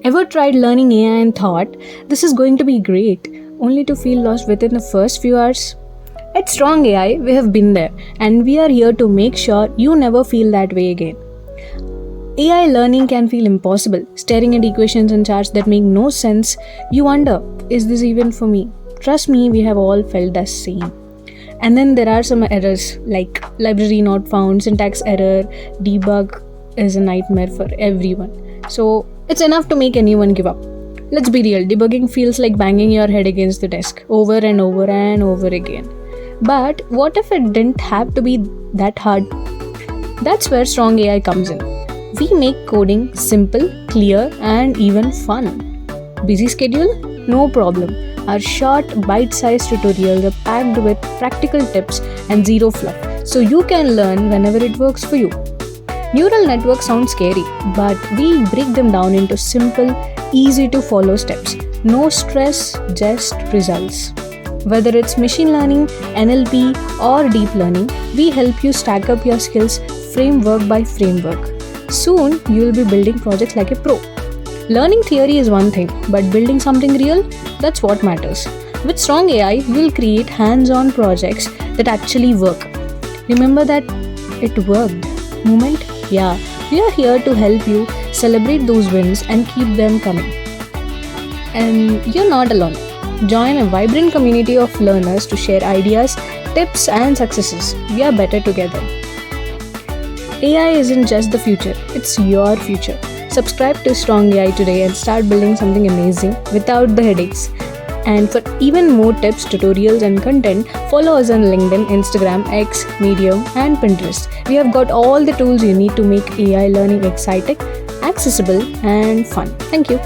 Ever tried learning AI and thought, this is going to be great, only to feel lost within the first few hours? At Strong AI, we have been there, and we are here to make sure you never feel that way again. AI learning can feel impossible, staring at equations and charts that make no sense. You wonder, is this even for me? Trust me, we have all felt the same. And then there are some errors like library not found, syntax error, debug is a nightmare for everyone. So it's enough to make anyone give up. Let's be real, debugging feels like banging your head against the desk over and over and over again. But what if it didn't have to be that hard? That's where Strong AI comes in. We make coding simple, clear, and even fun. Busy schedule? No problem. Our short, bite-sized tutorials are packed with practical tips and zero fluff, so you can learn whenever it works for you. Neural networks sound scary, but we break them down into simple, easy-to-follow steps. No stress, just results. Whether it's machine learning, NLP, or deep learning, we help you stack up your skills framework by framework. Soon, you will be building projects like a pro. Learning theory is one thing, but building something real, that's what matters. With Strong AI, you will create hands-on projects that actually work. Remember that it worked moment? Yeah, we are here to help you celebrate those wins and keep them coming. And you're not alone. Join a vibrant community of learners to share ideas, tips, and successes. We are better together. AI isn't just the future, it's your future. Subscribe to Strong AI today and start building something amazing without the headaches. And for even more tips, tutorials, and content, follow us on LinkedIn, Instagram, X, Medium, and Pinterest. We have got all the tools you need to make AI learning exciting, accessible, and fun. Thank you.